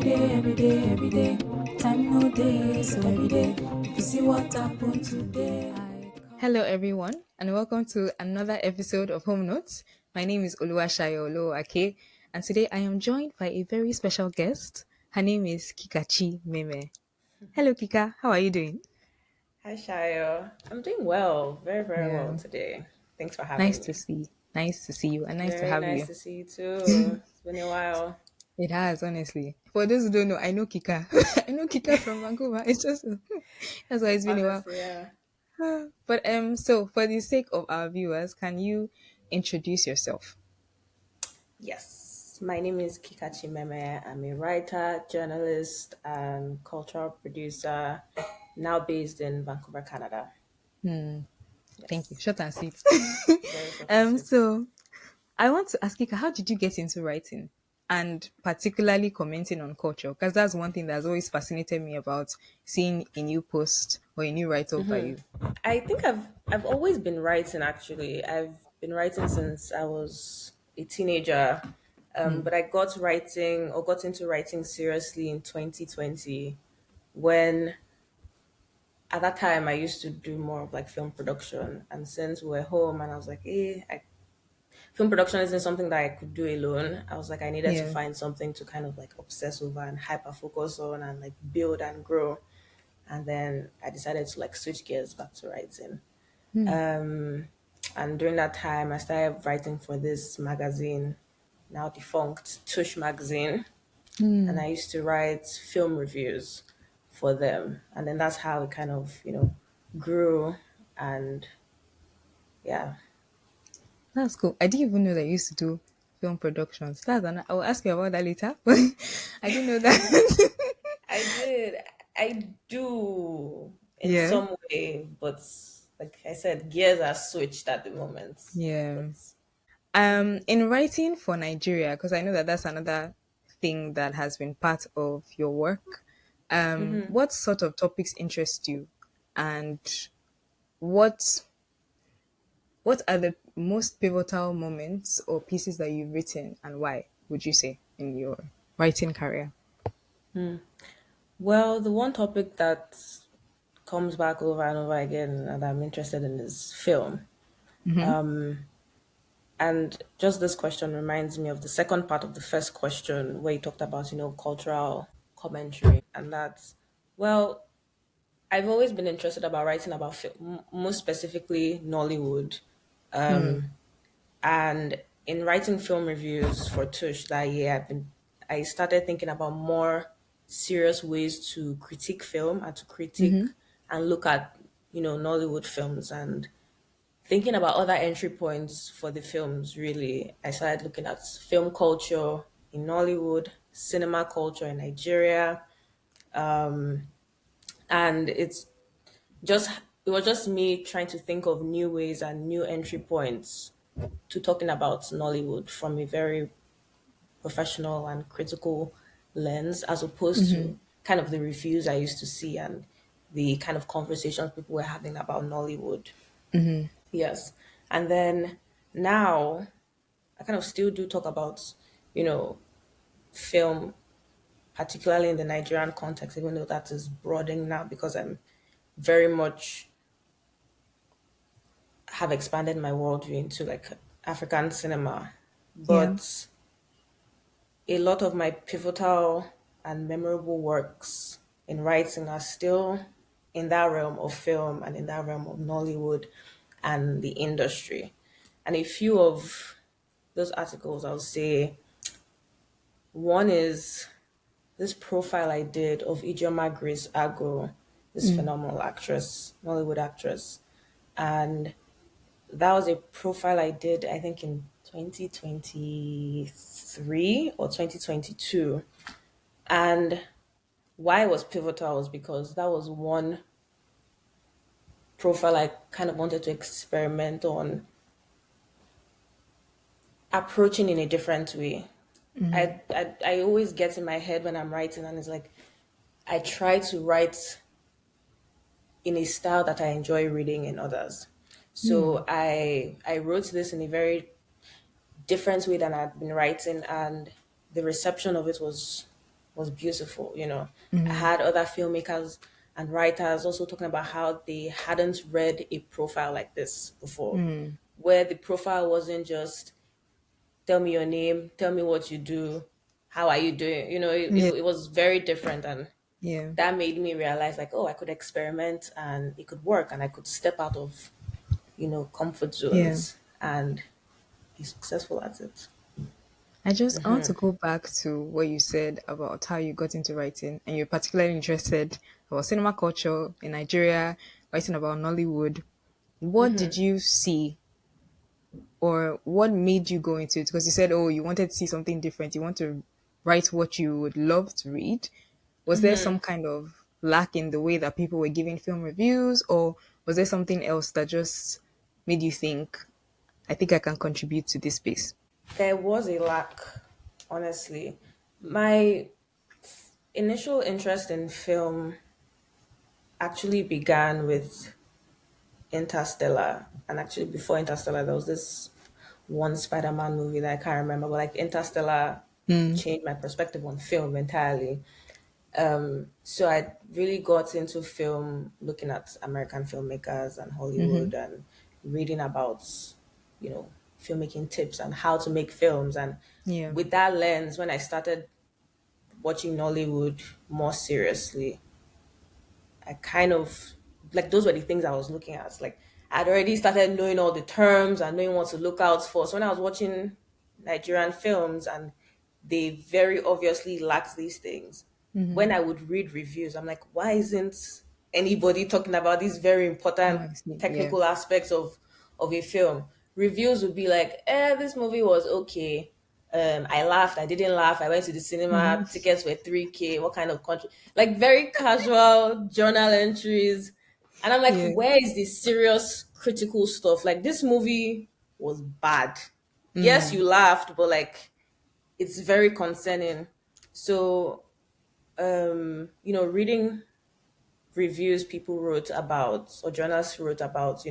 every day. Time no day, so every day. If you see what happened today, Hello, everyone, and welcome to another episode of Home Notes. My name is Oluwaseyi Oloake, and today I am joined by a very special guest. Her name is Kikachi Memeh. Hello, Kika. How are you doing? Hi, Shayo. I'm doing well, very, very well Yeah, today. Thanks for nice having to me. see. Nice to see you, and nice to Very have nice you. to see you too. It's been a while. It has, honestly. For those who don't know, I know Kika. I know Kika from Vancouver. It's just that's why it's been a while. Honestly, yeah. But so for the sake of our viewers, can you introduce yourself? Yes. My name is Kikachi Memeh. I'm a writer, journalist, and cultural producer, now based in Vancouver, Canada. Thank you. Yes. Short and sweet. Very short and sweet. So I want to ask Kika, how did you get into writing? And particularly commenting on culture, because that's one thing that's always fascinated me about seeing a new post or a new write up by you. I think I've always been writing actually. I've been writing since I was a teenager. But I got into writing seriously in 2020 when at that time I used to do more of like film production. And since we were home and I was like, film production isn't something that I could do alone. I was like, I needed to Yeah. find something to kind of like obsess over and hyper focus on and like build and grow. And then I decided to like switch gears back to writing. And during that time, I started writing for this magazine, now defunct, Tush magazine. And I used to write film reviews for them. And then that's how it kind of, grew. And yeah, That's cool. I didn't even know that you used to do film productions. I will ask you about that later, but I didn't know that. I did. I do in Yeah. some way, but like I said, gears are switched at the moment. Yeah. But In writing for Nigeria, because I know that that's another thing that has been part of your work. What sort of topics interest you, and what what are the most pivotal moments or pieces that you've written, and why would you say in your writing career? well, the one topic that comes back over and over again and I'm interested in is film. And just this question reminds me of the second part of the first question where you talked about, cultural commentary. And that's, well, I've always been interested about writing about film, most specifically Nollywood. And in writing film reviews for Tush that year, I started thinking about more serious ways to critique film and to critique and look at, Nollywood films and thinking about other entry points for the films. Really, I started looking at film culture in Nollywood, cinema culture in Nigeria, and just it was just me trying to think of new ways and new entry points to talking about Nollywood from a very professional and critical lens, as opposed to kind of the reviews I used to see and the kind of conversations people were having about Nollywood. Yes. And then now I kind of still do talk about, you know, film, particularly in the Nigerian context, even though that is broadening now because I'm very much have expanded my worldview into like African cinema. Yeah. But a lot of my pivotal and memorable works in writing are still in that realm of film and in that realm of Nollywood and the industry. And a few of those articles, I'll say one is this profile I did of Ijeoma Grace Ago, this phenomenal actress, Nollywood actress. And that was a profile I did, I think, in 2023 or 2022. And why it was pivotal was because that was one profile I kind of wanted to experiment on approaching in a different way. I always get in my head when I'm writing, and it's like I try to write in a style that I enjoy reading in others. So I wrote this in a very different way than I'd been writing, and the reception of it was was beautiful. I Mm-hmm. had other filmmakers and writers also talking about how they hadn't read a profile like this before, Mm. where the profile wasn't just tell me your name, tell me what you do, how are you doing. Yeah. It was very different, and Yeah. that made me realize like, oh, I could experiment and it could work, and I could step out of comfort Yeah. zones and be successful at it. I want to go back to what you said about how you got into writing and you're particularly interested about cinema culture in Nigeria, writing about Nollywood. What did you see or what made you go into it? Because you said, oh, you wanted to see something different. You want to write what you would love to read. Was there some kind of lack in the way that people were giving film reviews, or was there something else that just made you think, I think I can contribute to this space? There was a lack, honestly. My initial interest in film actually began with Interstellar. And actually, before Interstellar, there was this one Spider-Man movie that I can't remember, but like Interstellar changed my perspective on film entirely. So I really got into film, looking at American filmmakers and Mm-hmm. Hollywood, and reading about, filmmaking tips and how to make films. And Yeah. with that lens, when I started watching Nollywood more seriously, I kind of like those were the things I was looking at. Like I'd already started knowing all the terms and knowing what to look out for. So when I was watching Nigerian films and they very obviously lacked these things, when I would read reviews, I'm like, why isn't anybody talking about these very Oh, important I see. Yeah. technical aspects of a film? Reviews would be like, this movie was okay. I laughed. I didn't laugh. I went to the cinema. Mm-hmm. Tickets were 3K. What kind of country? Like very casual journal entries. And I'm like, Yeah. where is the serious critical stuff? Like this movie was bad. Yes, you laughed, but like it's very concerning. So, reading reviews people wrote about or journalists wrote about,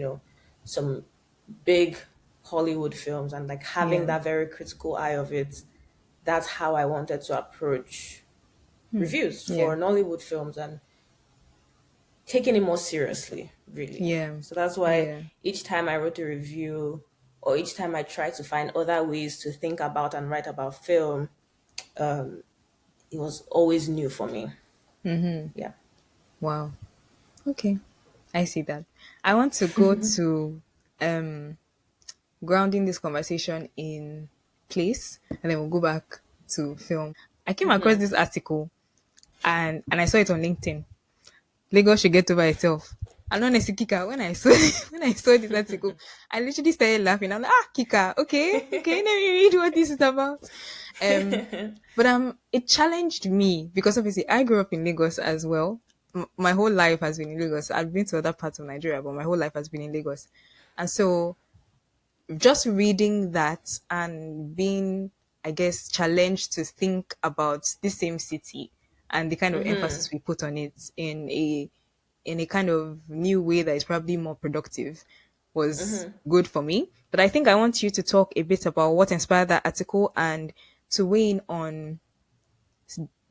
some big Hollywood films and like having Yeah. that very critical eye of it, that's how I wanted to approach reviews Yeah. for Nollywood films and taking it more seriously, really. Yeah. So that's why Yeah. each time I wrote a review or each time I tried to find other ways to think about and write about film, it was always new for me. Yeah. Wow. Okay. I see that. I want to go to um grounding this conversation in place and then we'll go back to film. I came across this article and I saw it on LinkedIn. Lagos should get over itself. And honestly, Kika, when I saw when I saw this article, I literally started laughing. I'm like, Kika, okay, let me read what this is about. Um, but it challenged me because obviously I grew up in Lagos as well. My whole life has been in Lagos. I've been to other parts of Nigeria, but my whole life has been in Lagos. And so just reading that and being, I guess, challenged to think about this same city and the kind of emphasis we put on it in a kind of new way that is probably more productive was good for me. But I think I want you to talk a bit about what inspired that article and to weigh in on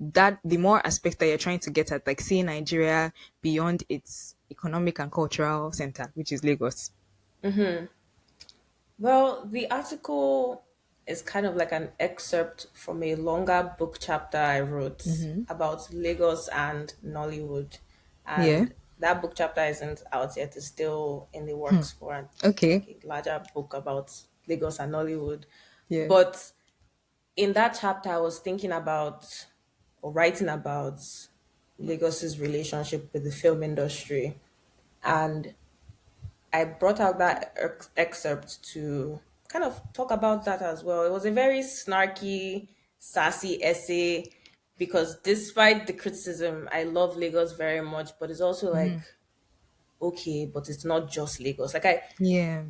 that the more aspects that you're trying to get at, like seeing Nigeria beyond its economic and cultural center, which is Lagos. Well, the article is kind of like an excerpt from a longer book chapter I wrote about Lagos and Nollywood. Yeah. And that book chapter isn't out yet, it's still in the works for like Okay. a larger book about Lagos and Nollywood. Yeah. But in that chapter, I was thinking about or writing about Lagos's relationship with the film industry. And I brought out that excerpt to kind of talk about that as well. It was a very snarky, sassy essay because despite the criticism, I love Lagos very much, but it's also like, okay, but it's not just Lagos. Yeah.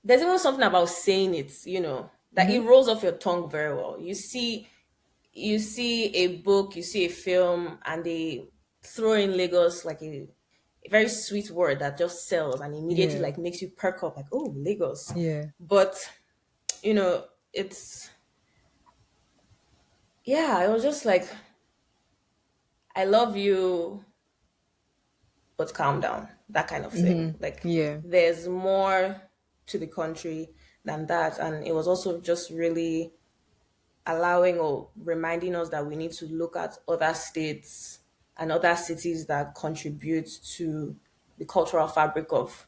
There's even something about saying it, that it rolls off your tongue very well. You see a book, you see a film, and they throw in Lagos like a very sweet word that just sells and immediately Yeah. like makes you perk up like, oh, Lagos. Yeah. But it's yeah, I was just like, I love you, but calm down, that kind of thing. Like, Yeah. there's more to the country than that. And it was also just really allowing or reminding us that we need to look at other states and other cities that contribute to the cultural fabric of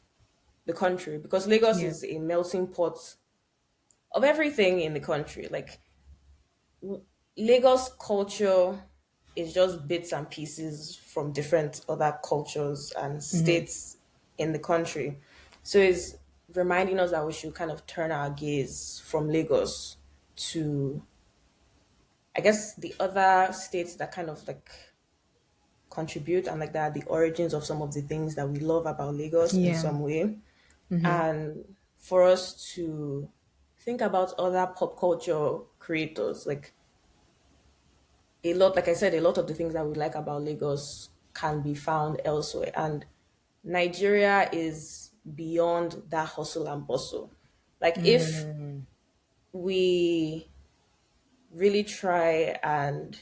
the country, because Lagos Yeah. is a melting pot of everything in the country. Like, Lagos culture is just bits and pieces from different other cultures and states in the country. So it's reminding us that we should kind of turn our gaze from Lagos to, I guess, the other states that kind of like contribute, and like that are the origins of some of the things that we love about Lagos in Yeah. some way. And for us to think about other pop culture creators, like a lot, like I said, a lot of the things that we like about Lagos can be found elsewhere. And Nigeria is beyond that hustle and bustle. Like, if we really try and,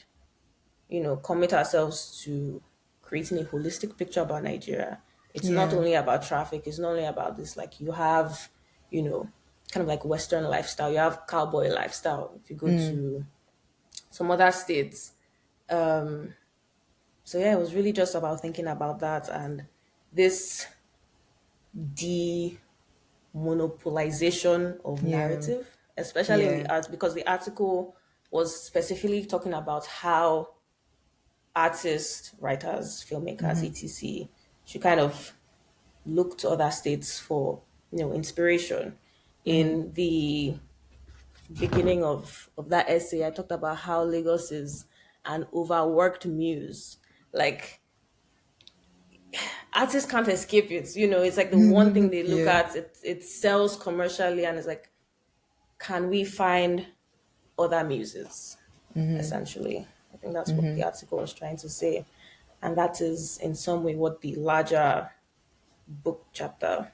commit ourselves to creating a holistic picture about Nigeria, it's not Yeah. only about traffic, it's not only about this. Like, you have, you know, kind of like Western lifestyle, you have cowboy lifestyle if you go to some other states. So yeah, it was really just about thinking about that and this demonopolization of Yeah. narrative, especially in the Yeah. arts, because the article was specifically talking about how artists, writers, filmmakers, etc., should kind of look to other states for inspiration. In the beginning of that essay, I talked about how Lagos is an overworked muse. Like, artists can't escape it. It's like the one thing they look Yeah. at. It sells commercially, and it's like, can we find other muses? Essentially, I think that's what the article was trying to say, and that is in some way what the larger book chapter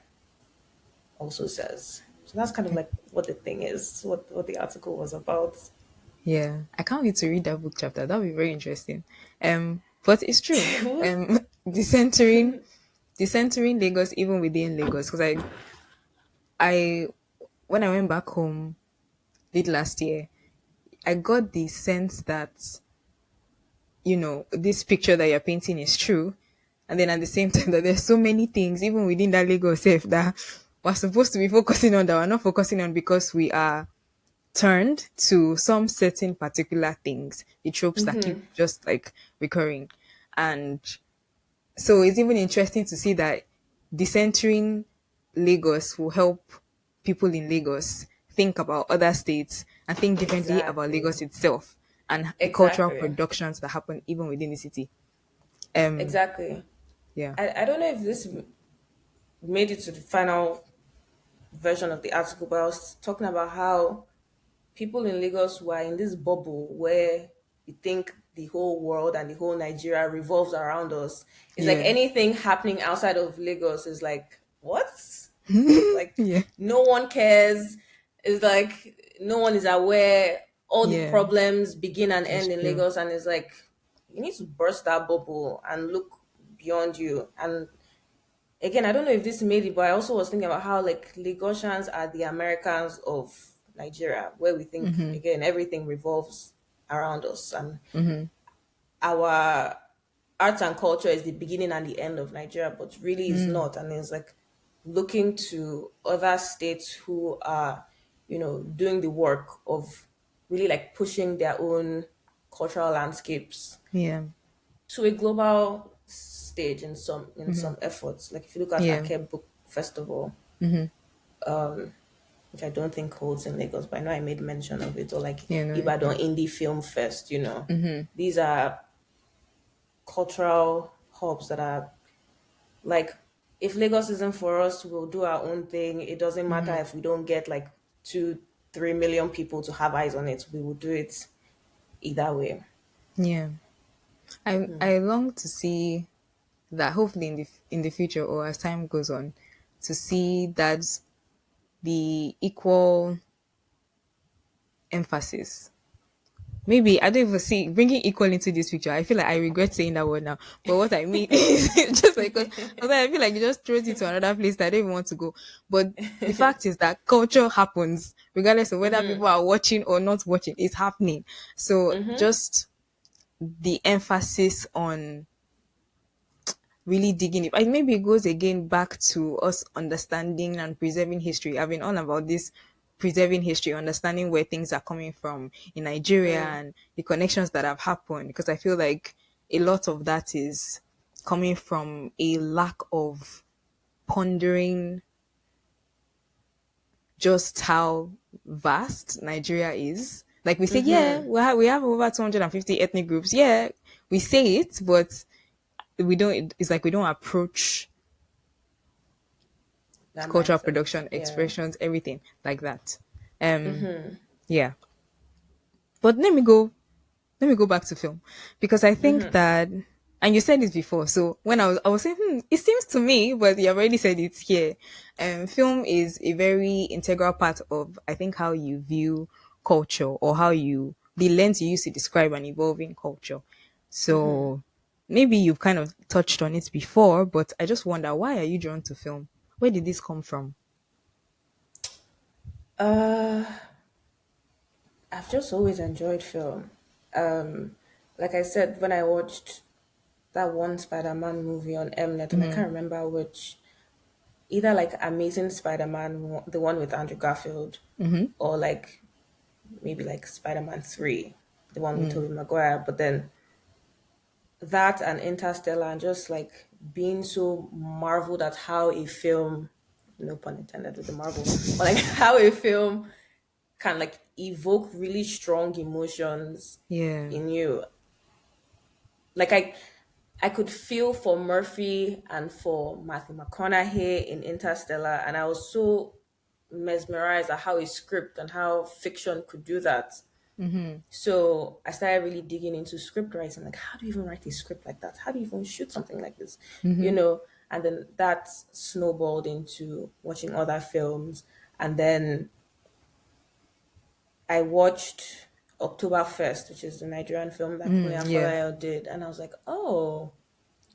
also says. So that's kind of like what the thing is, what the article was about. Yeah. I can't wait to read that book chapter. That would be very interesting. But it's true. Decentering decentering Lagos even within Lagos. Because I when I went back home late last year, I got the sense that, this picture that you're painting is true. And then at the same time that there's so many things, even within that Lagos self, that we're supposed to be focusing on that we're not focusing on because we are turned to some certain particular things, the tropes that keep just like recurring. And so it's even interesting to see that decentering Lagos will help people in Lagos think about other states and think differently about Exactly. Lagos itself and the cultural Exactly. productions that happen even within the city. Um, Exactly. yeah, I don't know if this made it to the final version of the article, but I was talking about how people in Lagos were in this bubble where we think the whole world and the whole Nigeria revolves around us. It's like yeah, anything happening outside of Lagos is like, what? Like, yeah, no one cares. It's like no one is aware. All the yeah. problems begin and It's end in true. Lagos, and it's like you need to burst that bubble and look beyond you. And again, I don't know if this made it, but I also was thinking about how like Lagosians are the Americans of Nigeria, where we think again everything revolves around us, and our arts and culture is the beginning and the end of Nigeria, but really is not. And it's like looking to other states who are, doing the work of really like pushing their own cultural landscapes Yeah, to a global stage in some efforts. Like if you look at yeah, Ake Book Festival, which I don't think holds in Lagos, but I know I made mention of it, or like yeah, no, Ibadan Indie Film Fest. These are cultural hubs that are like, if Lagos isn't for us, we'll do our own thing. It doesn't matter if we don't get like 2-3 million people to have eyes on it. We will do it either way. yeah. I long to see that hopefully in the future or as time goes on, to see that the equal emphasis maybe I don't even see bringing equal into this picture. I feel like I regret saying that word now. But what I mean is just like because I feel like it just throws you to another place that I don't even want to go. But the fact is that culture happens regardless of whether people are watching or not watching. It's happening. So just the emphasis on really digging it. Maybe it goes again back to us understanding and preserving history. I've been on about this preserving history, understanding where things are coming from in Nigeria and the connections that have happened. Because I feel like a lot of that is coming from a lack of pondering just how vast Nigeria is. Like we say, yeah, we have over 250 ethnic groups. Yeah, we say it, but we don't. It's like we don't approach That cultural mindset. production, Yeah. expressions, everything like that. Yeah. But let me go back to film because I think that, and you said this before. So when I was saying, it seems to me, but you already said it here. Film is a very integral part of, I think, how you view culture or how the lens you use to describe an evolving culture. So maybe you've kind of touched on it before, but I just wonder, why are you drawn to film? Where did this come from? Uh, I've just always enjoyed film. Like I said, when I watched that one Spider-Man movie on Mnet, and I can't remember which, either like Amazing Spider-Man, the one with Andrew Garfield, or like maybe like Spider-Man 3, the one with Tobey Maguire. But then that and Interstellar, and just like being so marveled at how a film, no pun intended with the Marvel, but like how a film can like evoke really strong emotions Yeah. in you. Like I could feel for Murphy and for Matthew McConaughey in Interstellar, and I was so mesmerized at how a script and how fiction could do that. So I started really digging into script writing. Like, how do you even write a script like that? How do you even shoot something like this? You know, and then that snowballed into watching other films. And then I watched Oktoberfest, which is the Nigerian film that Kunle Yeah. Afolayo did. And I was like, oh,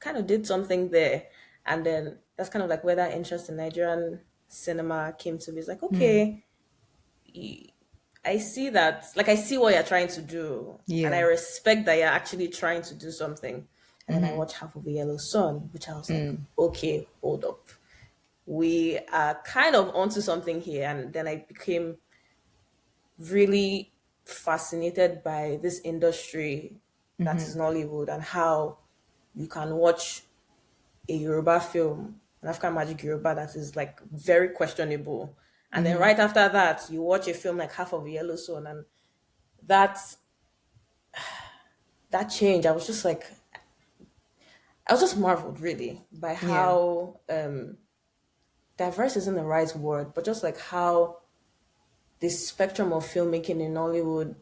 kind of did something there. And then that's kind of like where that interest in Nigerian cinema came to me. It's like, okay, I see that, like, I see what you're trying to do, and I Yeah. respect that you're actually trying to do something. And then I watched Half of a Yellow Sun, which I was like, okay, hold up. We are kind of onto something here. And then I became really fascinated by this industry that is Nollywood and how you can watch a Yoruba film, an African Magic Yoruba that is like very questionable. And then right after that, you watch a film like Half of a Yellow Sun, and that that change, I was just marveled really by Yeah. how diverse isn't the right word, but just like how this spectrum of filmmaking in Hollywood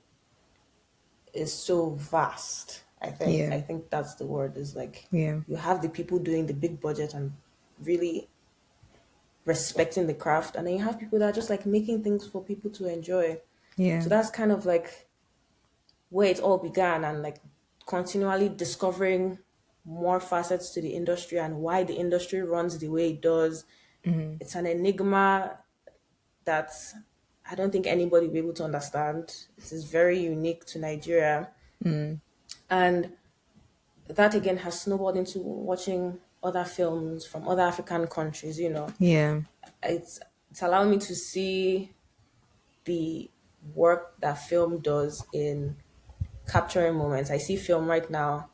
is so vast. I Yeah. think that's the word. Is like Yeah. you have the people doing the big budget and really respecting the craft, and then you have people that are just like making things for people to enjoy. Yeah. So that's kind of like where it all began, and like continually discovering more facets to the industry and why the industry runs the way it does. It's an enigma that I don't think anybody will be able to understand. It is very unique to Nigeria. And that again has snowballed into watching other films from other African countries, you know. Yeah. It's it's allowed me to see the work that film does in capturing moments. I see film right now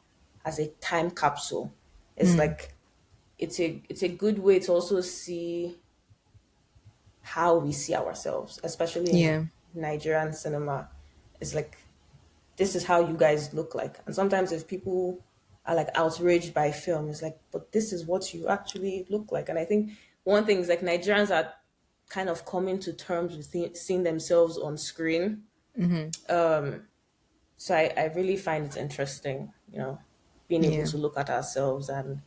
as a time capsule. It's like it's a good way to also see how we see ourselves, especially in Yeah. Nigerian cinema. It's like this is how you guys look like. And sometimes if people are like outraged by film, it's like, but this is what you actually look like. And I think one thing is like Nigerians are kind of coming to terms with seeing themselves on screen. So I really find it interesting, you know, being able Yeah. to look at ourselves and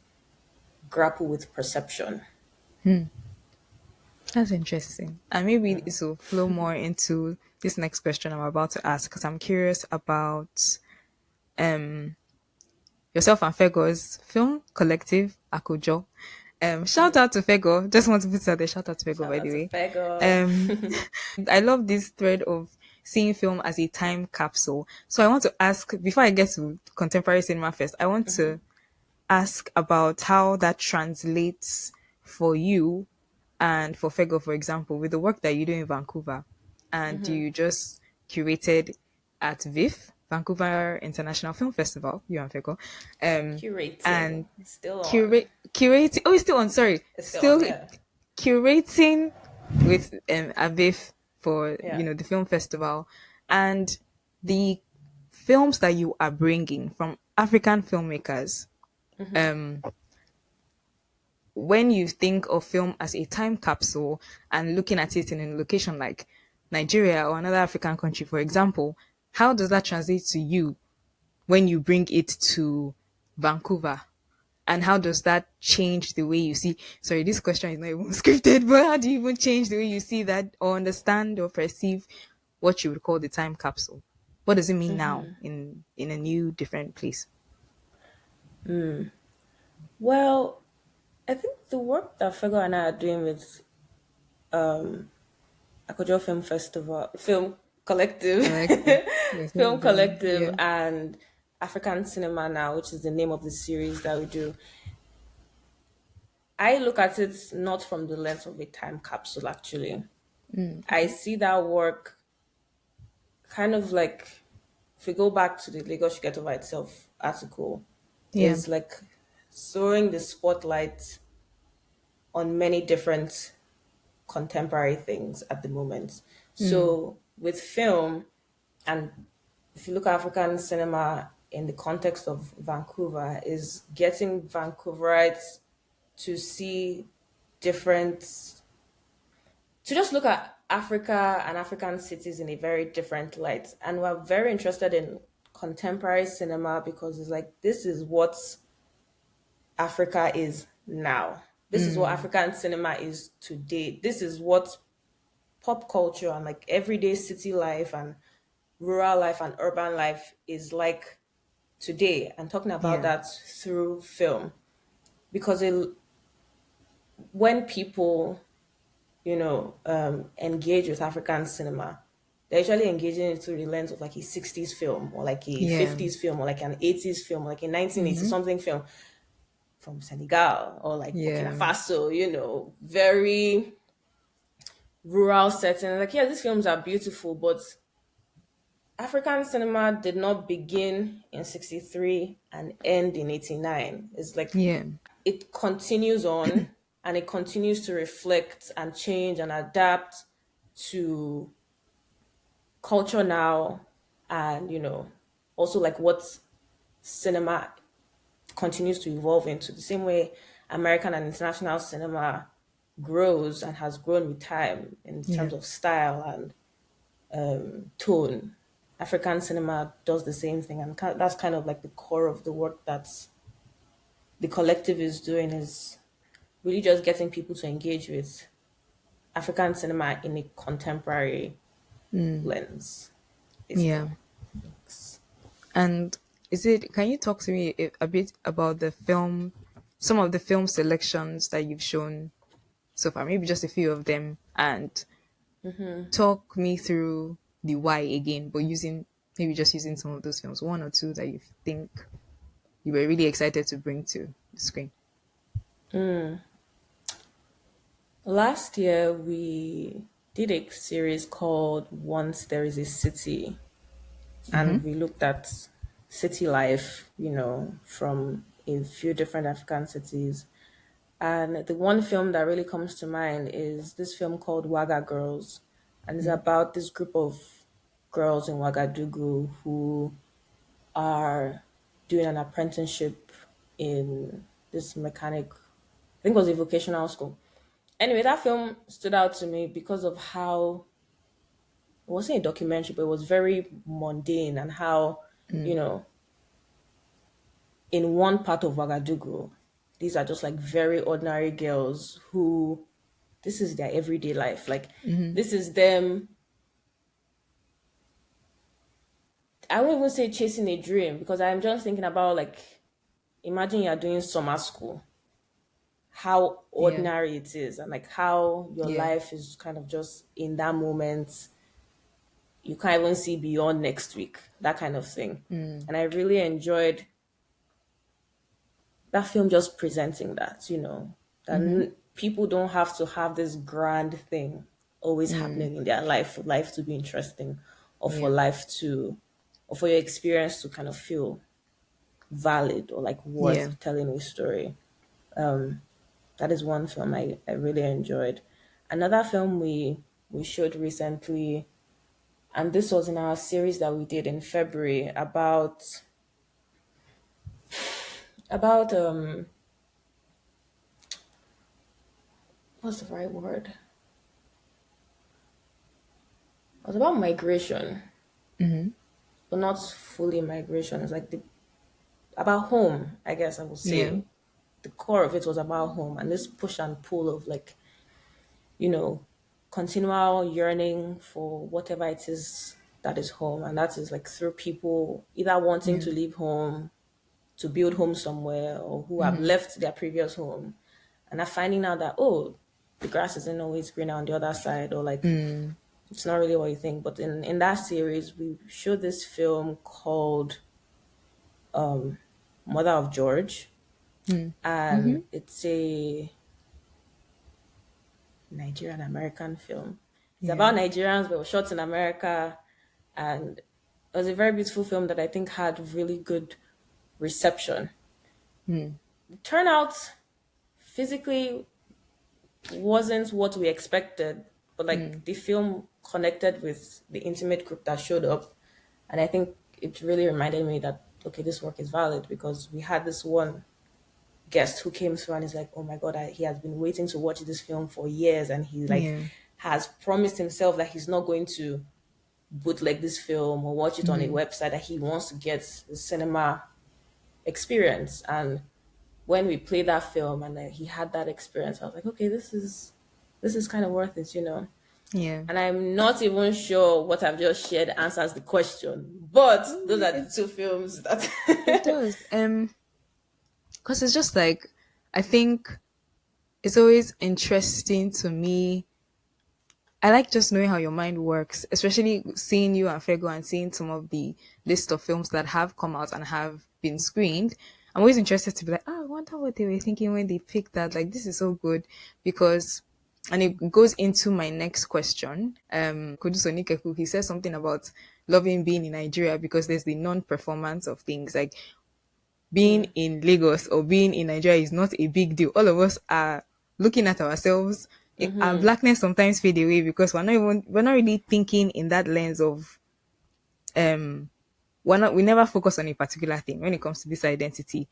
grapple with perception. That's interesting. And maybe this will flow more into this next question I'm about to ask because I'm curious about um yourself and Fegor's film collective, Akojo. Shout out to Fegor. Just want to put it out there. Shout out to Fegor, Shout by out the to way. Fego. Um, I love this thread of seeing film as a time capsule. So I want to ask, before I get to contemporary cinema first, I want to ask about how that translates for you and for Fego, for example, with the work that you do in Vancouver and you just curated at VIFF, Vancouver International Film Festival, you and Fego, Curating. and Still on. curating, oh, it's still on, sorry, It's still on, still yeah. curating with a VIFF for, Yeah. the film festival and the films that you are bringing from African filmmakers. Um, when you think of film as a time capsule and looking at it in a location like Nigeria or another African country, for example, how does that translate to you when you bring it to Vancouver? And how does that change the way you see? Sorry, this question is not even scripted, but how do you even change the way you see that or understand or perceive what you would call the time capsule? What does it mean now in a new, different place? Well, I think the work that Fego and I are doing with Akojo Film Collective, Collective. Yes, that's Film the one. Collective, Yeah. and African Cinema Now, which is the name of the series that we do. I look at it not from the lens of a time capsule, actually. I see that work kind of like, if we go back to the Lagos Get Over Itself article, Yeah. is like throwing the spotlight on many different contemporary things at the moment. So with film, and if you look at African cinema in the context of Vancouver, is getting Vancouverites to see different, to just look at Africa and African cities in a very different light. And we're very interested in contemporary cinema because it's like, this is what Africa is now. This is what African cinema is today. This is what pop culture and like everyday city life and rural life and urban life is like today. And talking about Yeah. that through film. Because when people, engage with African cinema, they're usually engaging it through the lens of like a 60s film or like a Yeah. 50s film or like an 80s film or like a 1980 Mm-hmm. something film from Senegal or like Burkina Yeah. Faso, very rural setting. Like, yeah, these films are beautiful, but African cinema did not begin in 63 and end in 89. It's like Yeah. it continues on and it continues to reflect and change and adapt to culture now and, also like what cinema continues to evolve into the same way American and international cinema grows and has grown with time in Yeah. terms of style and tone. African cinema does the same thing, and that's kind of like the core of the work that the collective is doing, is really just getting people to engage with African cinema in a contemporary lens, Yeah. basically. And can you talk to me a bit about some of the film selections that you've shown so far, maybe just a few of them, and talk me through the why again, but maybe just using some of those films, one or two that you think you were really excited to bring to the screen. Last year, we did a series called Once There Is a City, and we looked at city life, from a few different African cities. And the one film that really comes to mind is this film called Waga Girls. And it's about this group of girls in Ouagadougou who are doing an apprenticeship in this mechanic, I think it was a vocational school. Anyway, that film stood out to me because of how it wasn't a documentary, but it was very mundane and how, you know, in one part of Ouagadougou, these are just like very ordinary girls who this is their everyday life. Like Mm-hmm. this is them. I won't even say chasing a dream because I'm just thinking about like imagine you're doing summer school, how Yeah. ordinary it is, and like how your Yeah. life is kind of just in that moment. You can't even see beyond next week, that kind of thing. Mm. And I really enjoyed that film just presenting that, that Mm-hmm. people don't have to have this grand thing always Mm. happening in their life for life to be interesting or for Yeah. life to, or for your experience to kind of feel valid or like Yeah. worth telling a story. That is one film I really enjoyed. Another film we showed recently, and this was in our series that we did in February about what's the right word? It was about migration, Mm-hmm. but not fully migration. It's like about home, I guess I would Yeah. say. The core of it was about home and this push and pull of like, you know, continual yearning for whatever it is that is home. And that is like through people either wanting Yeah. to leave home, to build home somewhere, or who have Mm-hmm. left their previous home and are finding out that, oh, the grass isn't always greener on the other side, or like Mm. it's not really what you think. But in that series, we showed this film called Mother of George, Mm. Mm-hmm. and it's a Nigerian American film. It's Yeah. about Nigerians, but it was shot in America, and it was a very beautiful film that I think had really good reception. Mm. The turnout physically wasn't what we expected, but like Mm. the film connected with the intimate group that showed up, and I think it really reminded me that okay, this work is valid because we had this one guest who came through and is like, oh my god, he has been waiting to watch this film for years, and he like Yeah. has promised himself that he's not going to bootleg this film or watch it on a Mm. website, that he wants to get the cinema experience. And when we played that film and he had that experience, I was like, okay, this is kind of worth it. Yeah. And I'm not even sure what I've just shared answers the question, but those are the It, two films it that. does. Because it's just like, I think it's always interesting to me. I like just knowing how your mind works, especially seeing you and Fego and seeing some of the list of films that have come out and have been screened. I'm always interested to be like, oh, I wonder what they were thinking when they picked that. Like, this is so good because, and it goes into my next question. Koduso Nikeku, he says something about loving being in Nigeria because there's the non-performance of things. Like, being in Lagos or being in Nigeria is not a big deal. All of us are looking at ourselves. Our blackness sometimes fade away because we're not really thinking in that lens of um we never focus on a particular thing when it comes to this identity.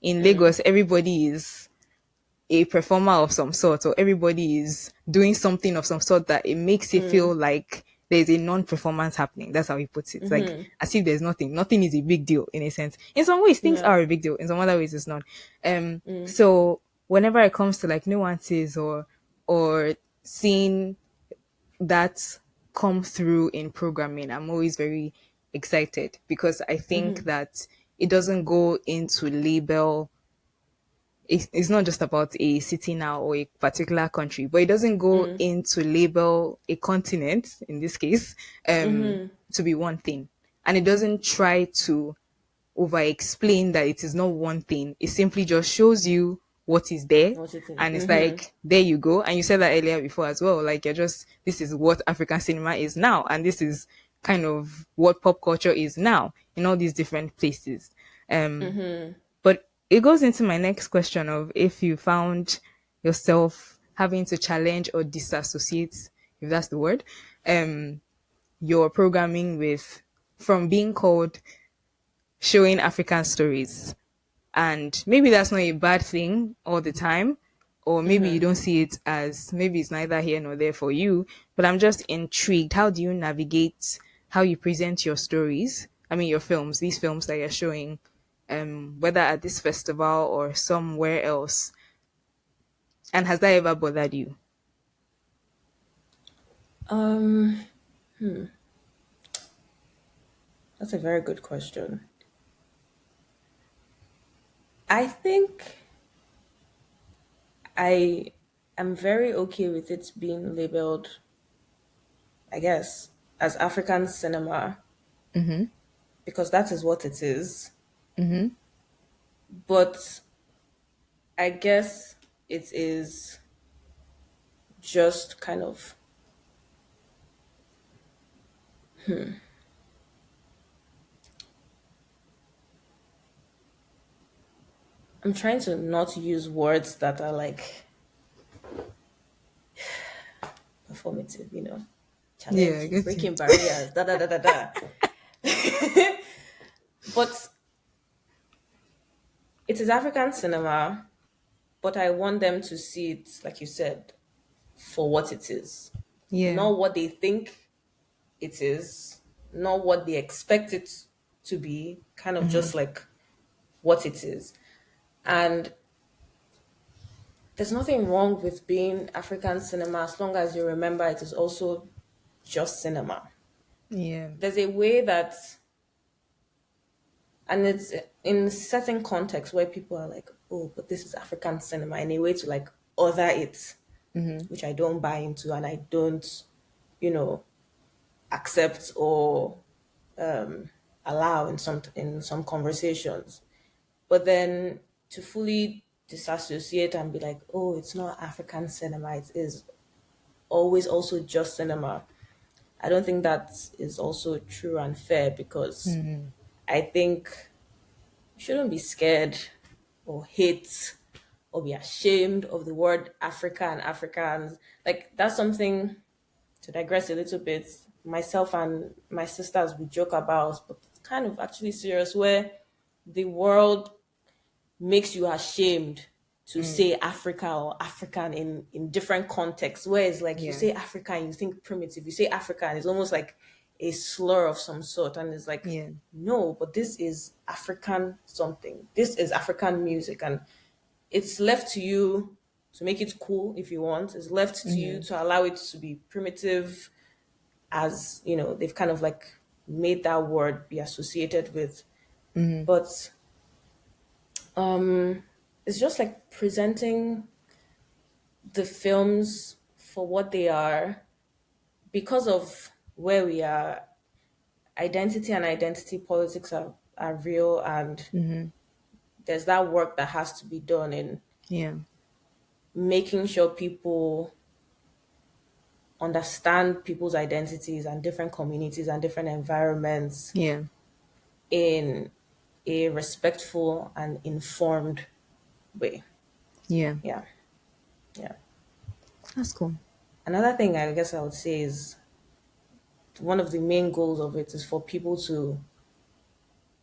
In Lagos, everybody is a performer of some sort, or everybody is doing something of some sort that it makes it feel like there's a non-performance happening. That's how he puts it. Like as if there's nothing. Nothing is a big deal in a sense. In some ways, things Yeah. are a big deal. In some other ways, it's not. So whenever it comes to like nuances or seeing that come through in programming, I'm always very excited because I think that it doesn't go into label. It's not just about a city now or a particular country, but it doesn't go into label a continent in this case to be one thing, and it doesn't try to over explain that it is not one thing. It simply just shows you what is there, What you think? and it's like there you go. And you said that earlier before as well. Like you're just this is what African cinema is now, and this is kind of what pop culture is now in all these different places. But it goes into my next question of if you found yourself having to challenge or disassociate, if that's the word, um, your programming with from being called showing African stories. And maybe that's not a bad thing all the time, or maybe you don't see it as maybe it's neither here nor there for you. But I'm just intrigued. How do you navigate how you present your stories? I mean, your films, these films that you're showing, whether at this festival or somewhere else. And has that ever bothered you? Um, that's a very good question. I think I am very okay with it being labeled, I guess, as African cinema Mm-hmm. because that is what it is. Mm-hmm. But I guess it is just kind of, I'm trying to not use words that are like performative, Yeah, I challenging, get you. breaking barriers, da da da da da. But it is African cinema, but I want them to see it, like you said, for what it is, Yeah. not what they think it is, not what they expect it to be, kind of Mm-hmm. just like what it is. And there's nothing wrong with being African cinema as long as you remember it is also just cinema. Yeah. There's a way that, and it's in certain contexts where people are like, oh, but this is African cinema, in a way to like other it, Mm-hmm. which I don't buy into and I don't, you know, accept or allow in some conversations. But then to fully disassociate and be like, oh, it's not African cinema, it is always also just cinema. I don't think that is also true and fair because Mm-hmm. I think you shouldn't be scared or hate or be ashamed of the word Africa and Africans. Like that's something, to digress a little bit, myself and my sisters we joke about, but it's kind of actually serious where the world makes you ashamed to Mm. say Africa or African in different contexts. Whereas like you Yeah. say Africa and you think primitive, you say Africa and it's almost like a slur of some sort. And it's like, Yeah. no, but this is African something. This is African music. And it's left to you to make it cool if you want. It's left to you Mm-hmm. to allow it to be primitive as, they've kind of like made that word be associated with. Mm-hmm. But it's just like presenting the films for what they are because of where we are. Identity and identity politics are real, and Mm-hmm. there's that work that has to be done in Yeah. making sure people understand people's identities and different communities and different environments Yeah. in a respectful and informed way. Yeah. Yeah, yeah. That's cool. Another thing I guess I would say is one of the main goals of it is for people to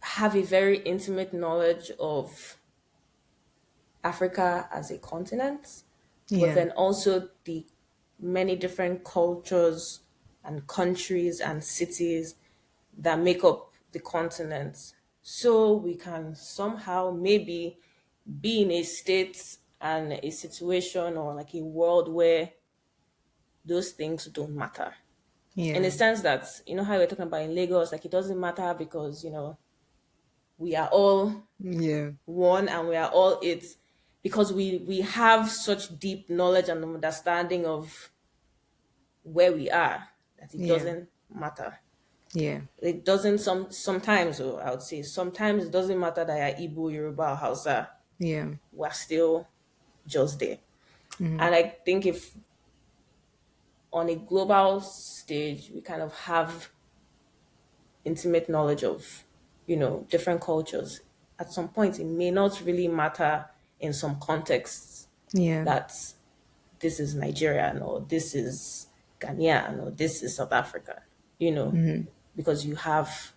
have a very intimate knowledge of Africa as a continent, but Yeah. then also the many different cultures and countries and cities that make up the continent. So we can somehow maybe be in a state and a situation or like a world where those things don't matter. In the Yeah. sense that, how we're talking about in Lagos, like it doesn't matter because, we are all Yeah. one and we are all it because we have such deep knowledge and understanding of where we are that it Yeah. doesn't matter. Yeah. It doesn't sometimes, or I would say sometimes it doesn't matter that you're Igbo, Yoruba, or Hausa. Yeah. We're still just there. Mm-hmm. And I think if on a global stage we kind of have intimate knowledge of, different cultures, at some point it may not really matter in some contexts Yeah. that this is Nigerian or this is Ghanaian or this is South Africa, you know, Mm-hmm. because you have,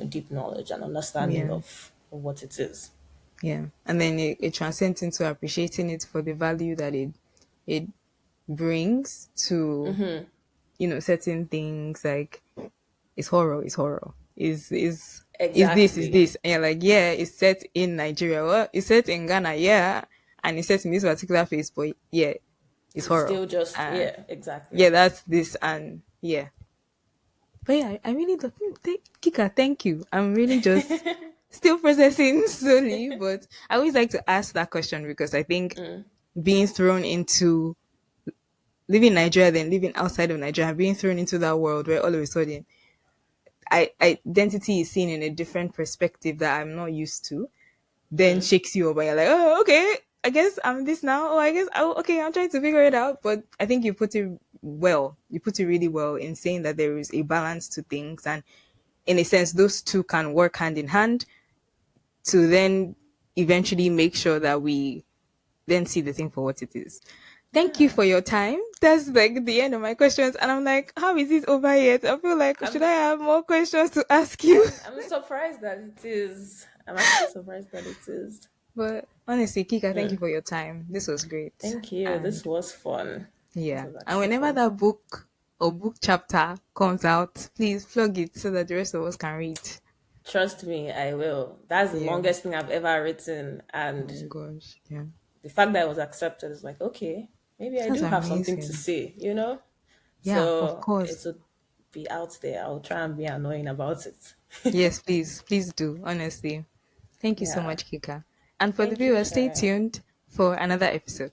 deep knowledge and understanding Yeah. of what it is. Yeah. And then it transcends into appreciating it for the value that it brings to, certain things like it's horror. Is Exactly. this. And you're like, yeah, it's set in Nigeria. Well, it's set in Ghana, yeah. And it's set in this particular place, but yeah. is It's horror. still just, And yeah, exactly. yeah, that's this, and yeah. But yeah, I really don't think Kika, thank you. I'm really just still processing slowly, but I always like to ask that question because I think being thrown into living in Nigeria, then living outside of Nigeria, being thrown into that world where all of a sudden identity is seen in a different perspective that I'm not used to, then shakes you up and you're like, oh, okay, I guess I'm this now. Oh, I guess, oh, okay, I'm trying to figure it out. But I think you put it well. You put it really well in saying that there is a balance to things. And in a sense, those two can work hand in hand to then eventually make sure that we then see the thing for what it is. Thank you Yeah. for your time. That's like the end of my questions. And I'm like, how is it over yet? I feel like, should I'm I have more questions to ask you? I'm surprised that it is. I'm actually surprised that it is. But honestly, Kika, thank you for your time. This was great. Thank you. This And was fun. This yeah, was and actually whenever fun. that book or book chapter comes out, please plug it so that the rest of us can read. Trust me, I will. That's the Yeah. longest thing I've ever written, Oh and my gosh. Yeah. the fact that I was accepted is like, okay, maybe I That's do have something to amazing. say, you know? Yeah, of So it course. would be out there. I'll try and be annoying about it. Yes, please. Please do. Honestly. Thank you so Yeah. much, Kika. And for the Thank you, viewers, stay Sharon. tuned for another episode.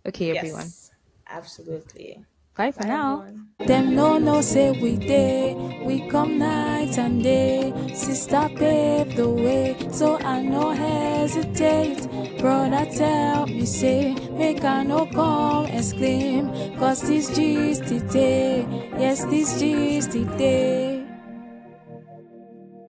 Okay, everyone. Yes, absolutely. Bye for Bye, now. everyone. Them no say we day, we come night and day. Sister pave the way, so I no hesitate. Brother tell me say, make I no come exclaim. Cause this gist it day, yes this gist it day.